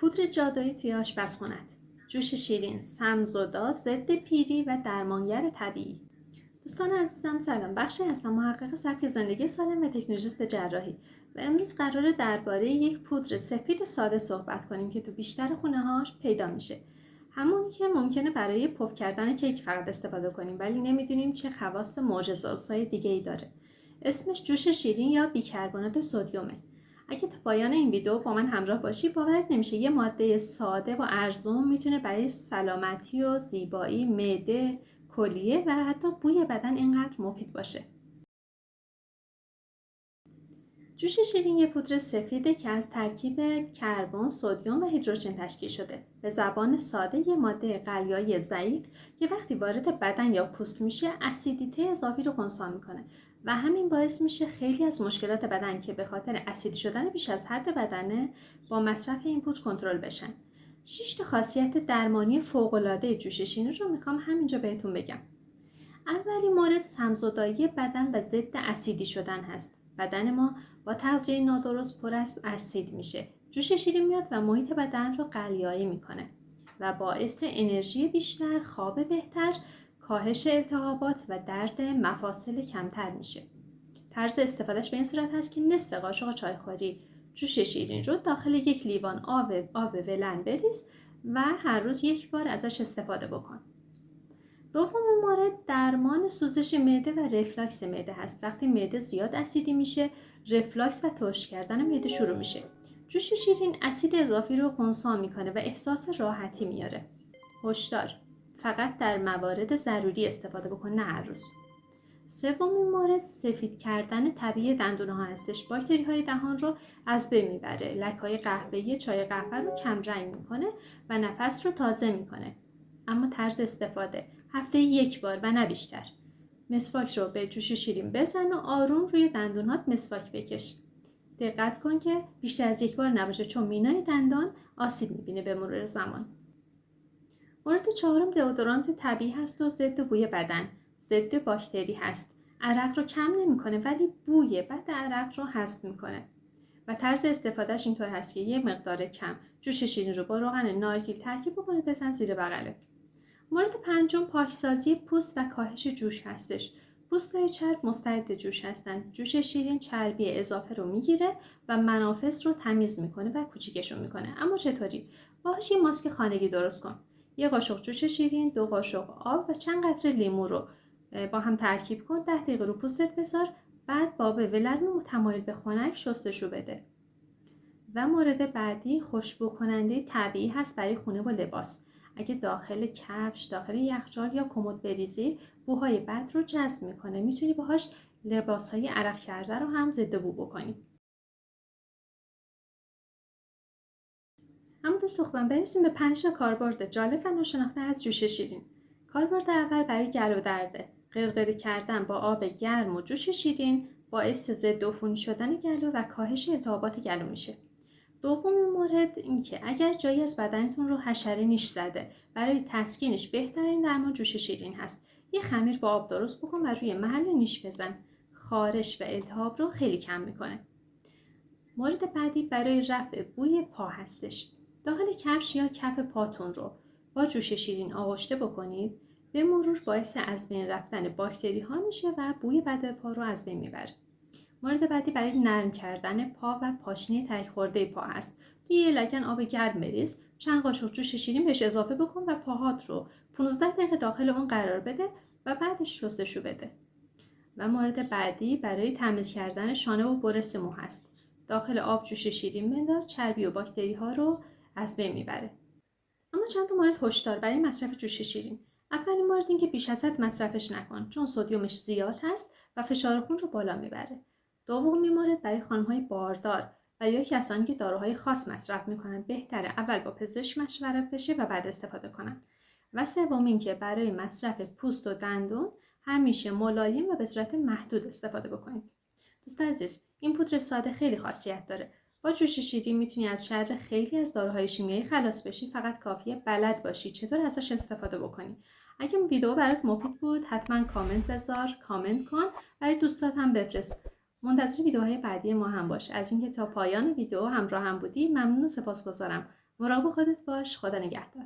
پودر جادویی توی آشپزخونه‌ات. جوش شیرین، سمزودا، ضد پیری و درمانگر طبیعی. دوستان عزیزم سلام، بخشی هستم محقق سبک زندگی سالم و تکنولوژیست جراحی و امروز قراره درباره یک پودر سفید ساده صحبت کنیم که تو بیشتر خونه‌هاش پیدا میشه. همونی که ممکنه برای پف کردن کیک فقط استفاده کنیم ولی نمیدونیم چه خواص معجزه‌آسای دیگه‌ای داره. اسمش جوش شیرین یا بیکربنات سدیمه. اگه تا پایان این ویدیو با من همراه باشی باورت نمیشه یه ماده ساده و ارزون میتونه برای سلامتی و زیبایی معده، کلیه و حتی بوی بدن اینقدر مفید باشه. جوش شیرین یه پودر سفیده که از ترکیب کربن، سدیم و هیدروژن تشکیل شده. به زبان ساده یه ماده قلیایی ضعیف که وقتی وارد بدن یا پوست میشه اسیدیته اضافی رو خنثی میکنه و همین باعث میشه خیلی از مشکلات بدن که به خاطر اسیدی شدن بیش از حد بدنه با مصرف این پودر کنترل بشن. 6 تا خاصیت درمانی فوق‌العاده جوش شیرین رو میخوام همینجا بهتون بگم. اولین مورد سمزدایی بدن و ضد اسیدی شدن هست. بدن ما با تغذیه نادرست پر از اسید میشه. جوش شیرین میاد و محیط بدن رو قلیایی میکنه و باعث انرژی بیشتر، خواب بهتر، کاهش التهابات و درد مفاصل کمتر میشه. طرز استفادهش به این صورت هست که نصف قاشق چایخوری جوش شیرین رو داخل یک لیوان آب ولن بریز و هر روز یک بار ازش استفاده بکن. دومین مورد درمان سوزش معده و رفلاکس معده هست. وقتی معده زیاد اسیدی میشه، رفلاکس و ترش کردن معده شروع میشه. جوش شیرین اسید اضافی رو خنثی میکنه و احساس راحتی میاره. هشدار: فقط در موارد ضروری استفاده بکن، نه هر روز. سومین مورد سفید کردن طبیعی دندون‌ها هستش. باکتری‌های دهان رو از بین میبره. لک‌های قهوه‌ای چای قهوه رو کم رنگ میکنه و نفس رو تازه میکنه. اما طرز استفاده: هفته یک بار و نه بیشتر. مسواک رو به جوش شیرین بزن و آروم روی دندونات مسواک بکش. دقت کن که بیشتر از یک بار نباشه چون مینای دندان آسیب میبینه به مرور زمان. مورد چهارم دئودورانت طبیعی هست و ضد بوی بدن، ضد باکتری هست. عرق رو کم نمیکنه ولی بوی بد عرق رو حذف میکنه. و طرز استفادهش اینطور هست که یه مقدار کم جوش شیرین رو با روغن نارگیل ترکیب بکنه بزن زیر بغلت. مورد پنجم پاکسازی پوست و کاهش جوش هستش. پوست‌های چرب مستعد جوش هستن. جوش شیرین چربی اضافه رو میگیره و منافذ رو تمیز میکنه و کوچیکشون میکنه. اما چطوری؟ باهاش یه ماسک خانگی درست کن. یه قاشق جوش شیرین، 2 قاشق آب و چند قطره لیمو رو با هم ترکیب کن. 10 دقیقه رو پوستت بذار. بعد با ولرم متمایل به خنک شستشو بده. و مورد بعدی خوشبو کننده طبیعی هست برای خونه و لباس. اگه داخل کفش، داخل یخچال یا کمد بریزی، بوهای بد رو جذب میکنه. میتونی باهاش لباسهای عرق کرده رو هم ضد بو بکنی. اما دوست خوبم برسیم به 5 تا کاربرد جالب و ناشناخته از جوش شیرین. کاربرد اول برای گلو درده. غرغره کردن با آب گرم و جوش شیرین باعث ضد عفونی شدن گلو و کاهش التهابات گلو میشه. دومین مورد این که اگر جایی از بدنتون رو حشره نیش زده، برای تسکینش بهترین درمان جوش شیرین هست. یه خمیر با آب درست بکن و روی محل نیش بزن. خارش و التهاب رو خیلی کم میکنه. مورد بعدی برای رفع بوی پا هستش. داخل کفش یا کف پاتون رو با جوش شیرین آغشته بکنید. به مرور باعث از بین رفتن باکتری ها میشه و بوی بد پا رو از بین میبره. مورد بعدی برای نرم کردن پا و پاشنه ترک خورده پا هست. توی یه لگن آب گرم بریز، چند قاشق جوش شیرین بهش اضافه بکن و پاهات رو 15 دقیقه داخل اون قرار بده و بعدش شستشو بده. و مورد بعدی برای تمیز کردن شانه و برس مو هست. داخل آب جوش شیرین بنداز، چربی و باکتری ها رو از بین میبره. اما چند تا مورد هشدار برای مصرف جوش شیرین. اولین مورد این که بیش از حد مصرفش نکن چون سدیمش زیاد هست و فشار خون رو بالا میبره. دومین مورد برای خانم‌های باردار و یا کسانی که داروهای خاص مصرف میکنن بهتره اول با پزشک مشورت بشه و بعد استفاده کنن. و سومین که برای مصرف پوست و دندون همیشه ملایم و به صورت محدود استفاده بکنید. دوست عزیز، این پودر ساده خیلی خاصیت داره. با جوش شیرین میتونی از شر خیلی از داروهای شیمیایی خلاص بشی، فقط کافیه بلد باشی چطور ازش استفاده بکنی. اگه این ویدیو برات مفید بود حتما کامنت بذار، کامنت کن، برای دوستات هم بفرست. منتظر ویدیوهای بعدی ما هم باش. از اینکه تا پایان ویدیو همراه هم بودی ممنون و سپاسگزارم. مراقب خودت باش. خدا نگهدار.